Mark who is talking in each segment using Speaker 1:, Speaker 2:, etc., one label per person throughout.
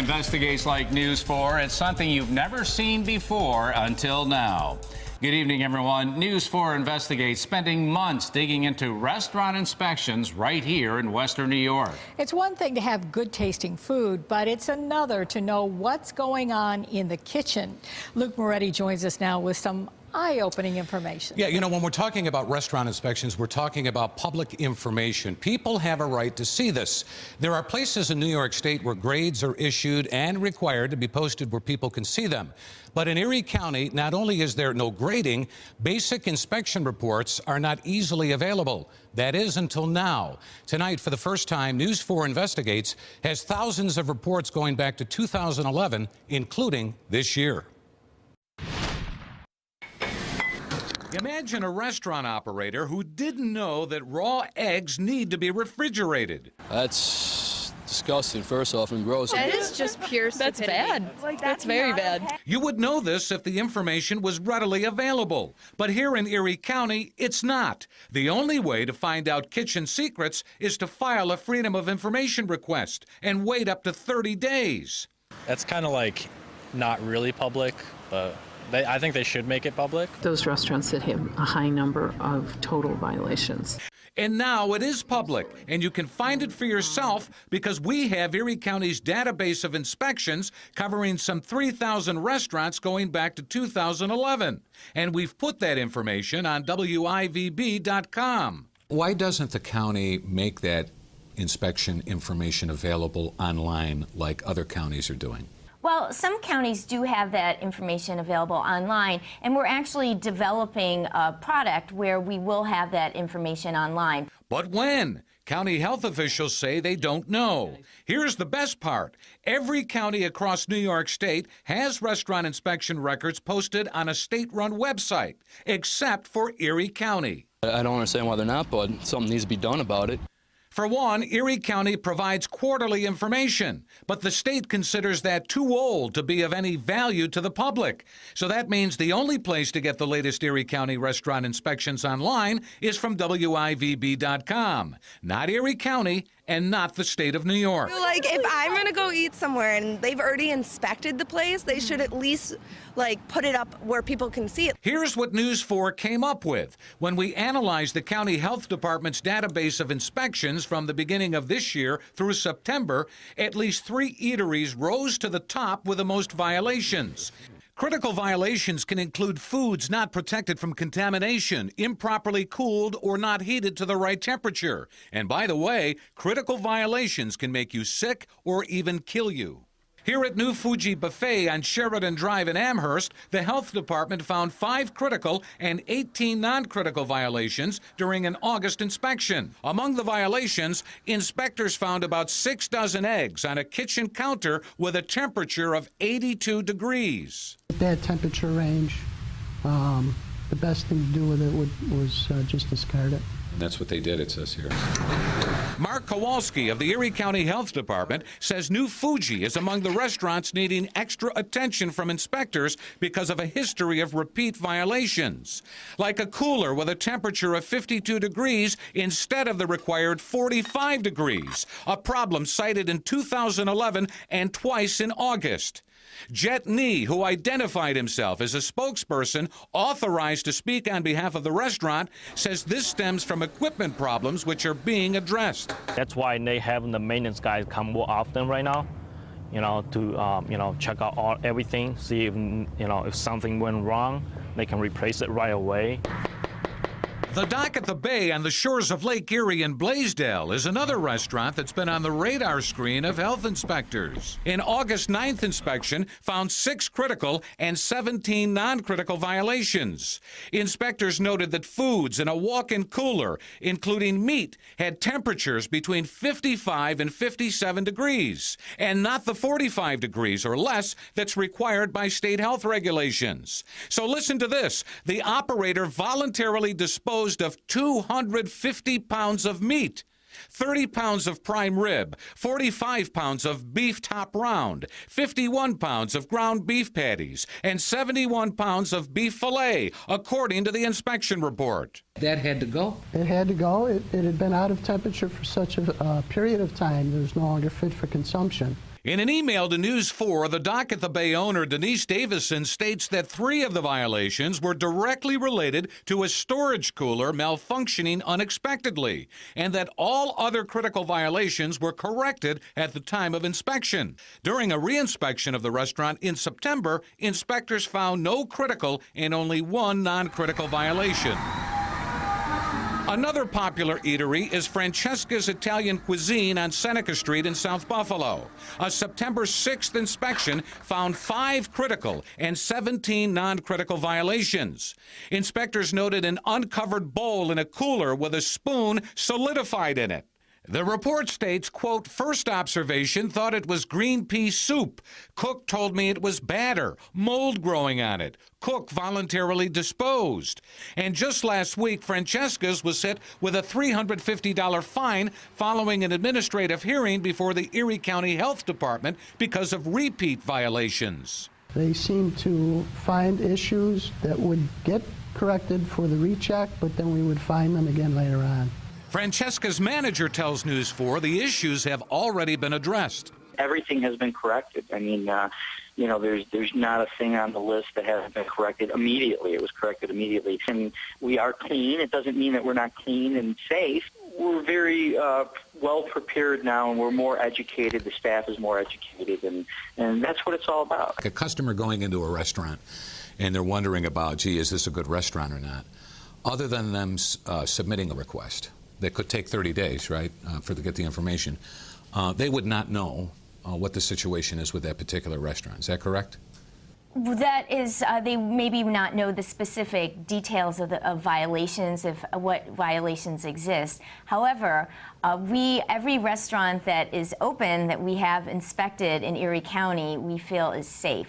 Speaker 1: Investigates like News 4. It's something you've never seen before until now. Good evening, everyone. News 4 investigates spending months digging into restaurant inspections right here in Western New York.
Speaker 2: It's one thing to have good tasting food, but it's another to know what's going on in the kitchen. Luke Moretti joins us now with some eye-opening information.
Speaker 3: Yeah, you know, when we're talking about restaurant inspections, we're talking about public information. People have a right to see this. There are places in New York State where grades are issued and required to be posted where people can see them. But in Erie County, not only is there no grading, basic inspection reports are not easily available. That is until now. Tonight, for the first time, News 4 Investigates has thousands of reports going back to 2011, including this year. Imagine a restaurant operator who didn't know that raw eggs need to be refrigerated.
Speaker 4: That's disgusting, first off, and gross.
Speaker 5: That is just pure stupidity.
Speaker 6: That's bad.
Speaker 5: Like,
Speaker 6: that's very bad.
Speaker 3: You would know this if the information was readily available. But here in Erie County, it's not. The only way to find out kitchen secrets is to file a Freedom of Information request and wait up to 30 days.
Speaker 7: That's kind of like not really public, but I think they should make it public.
Speaker 8: Those restaurants that have a high number of total violations.
Speaker 3: And now it is public, and you can find it for yourself because we have Erie County's database of inspections covering some 3,000 restaurants going back to 2011. And we've put that information on WIVB.com. Why doesn't the county make that inspection information available online like other counties are doing?
Speaker 9: Well, some counties do have that information available online, and we're actually developing a product where we will have that information online.
Speaker 3: But when? County health officials say they don't know. Here's the best part. Every county across New York State has restaurant inspection records posted on a state-run website, except for Erie County.
Speaker 4: I don't understand why they're not, but something needs to be done about it.
Speaker 3: For one, Erie County provides quarterly information, but the state considers that too old to be of any value to the public. So that means the only place to get the latest Erie County restaurant inspections online is from WIVB.com. Not Erie County and not the state of New York.
Speaker 5: Like, if I'm gonna go eat somewhere and they've already inspected the place, they should at least, like, put it up where people can see it.
Speaker 3: Here's what News 4 came up with. When we analyzed the county health department's database of inspections from the beginning of this year through September, at least 3 eateries rose to the top with the most violations. Critical violations can include foods not protected from contamination, improperly cooled, or not heated to the right temperature. And by the way, critical violations can make you sick or even kill you. Here at New Fuji Buffet on Sheridan Drive in Amherst, the health department found 5 critical and 18 non-critical violations during an August inspection. Among the violations, inspectors found about 6 dozen eggs on a kitchen counter with a temperature of 82 degrees.
Speaker 10: That temperature range, the best thing to do with it was just discard it.
Speaker 3: That's what they did, it says here. Mark Kowalski of the Erie County Health Department says New Fuji is among the restaurants needing extra attention from inspectors because of a history of repeat violations. Like a cooler with a temperature of 52 degrees instead of the required 45 degrees, a problem cited in 2011 and twice in August. Jet Nee, who identified himself as a spokesperson authorized to speak on behalf of the restaurant, says this stems from equipment problems which are being addressed.
Speaker 11: That's why they have the maintenance guys come more often right now, to check out everything, see if something went wrong, they can replace it right away.
Speaker 3: The Dock at the Bay on the shores of Lake Erie in Blaisdell is another restaurant that's been on the radar screen of health inspectors. An August 9th inspection found 6 critical and 17 non-critical violations. Inspectors noted that foods in a walk-in cooler, including meat, had temperatures between 55 and 57 degrees, and not the 45 degrees or less that's required by state health regulations. So listen to this. The operator voluntarily disposed of 250 pounds of meat, 30 pounds of prime rib, 45 pounds of beef top round, 51 pounds of ground beef patties, and 71 pounds of beef fillet, according to the inspection report.
Speaker 10: That had to go? It had to go. It had been out of temperature for such a period of time. It was no longer fit for consumption.
Speaker 3: In an email to News 4, the Dock at the Bay owner, Denise Davison, states that 3 of the violations were directly related to a storage cooler malfunctioning unexpectedly, and that all other critical violations were corrected at the time of inspection. During a reinspection of the restaurant in September, inspectors found no critical and only 1 non-critical violation. Another popular eatery is Francesca's Italian Cuisine on Seneca Street in South Buffalo. A September 6th inspection found 5 critical and 17 non-critical violations. Inspectors noted an uncovered bowl in a cooler with a spoon solidified in it. The report states, quote, first observation thought it was green pea soup. Cook told me it was batter, mold growing on it. Cook voluntarily disposed. And just last week, Francesca's was hit with a $350 fine following an administrative hearing before the Erie County Health Department because of repeat violations.
Speaker 10: They seem to find issues that would get corrected for the recheck, but then we would find them again later on.
Speaker 3: Francesca's manager tells News 4 the issues have already been addressed.
Speaker 6: Everything has been corrected. I mean, there's not a thing on the list that hasn't been corrected immediately. It was corrected immediately. And we are clean. It doesn't mean that we're not clean and safe. We're very well prepared now, and we're more educated. The staff is more educated, and that's what it's all about.
Speaker 3: A customer going into a restaurant, and they're wondering about, gee, is this a good restaurant or not? Other than them submitting a request, that could take 30 days, right, to get the information. They would not know what the situation is with that particular restaurant. Is that correct?
Speaker 9: That is, they maybe not know the specific details of violations, of what violations exist. However, every restaurant that is open that we have inspected in Erie County, we feel is safe.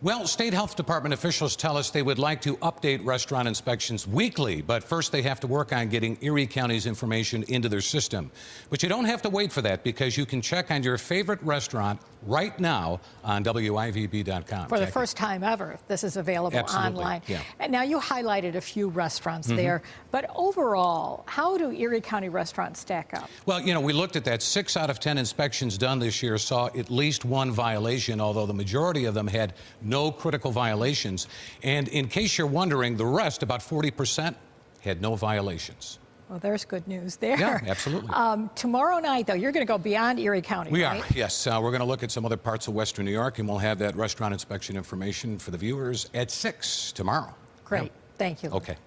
Speaker 3: Well, state health department officials tell us they would like to update restaurant inspections weekly, but first they have to work on getting Erie County's information into their system. But you don't have to wait for that, because you can check on your favorite restaurant right now on WIVB.com.
Speaker 2: For the first time ever, this is available online.
Speaker 3: Yeah.
Speaker 2: And now you highlighted a few restaurants there, but overall, how do Erie County restaurants stack up?
Speaker 3: Well, we looked at that. 6 out of 10 inspections done this year saw at least 1 violation, although the majority of them had no critical violations. And in case you're wondering, the rest, about 40%, had no violations.
Speaker 2: Well, there's good news there.
Speaker 3: Yeah, absolutely.
Speaker 2: Tomorrow night, though, you're going to go beyond Erie County,
Speaker 3: We
Speaker 2: right?
Speaker 3: are, yes. We're going to look at some other parts of Western New York, and we'll have that restaurant inspection information for the viewers at 6 tomorrow.
Speaker 2: Great.
Speaker 3: Yeah.
Speaker 2: Thank you.
Speaker 3: Okay.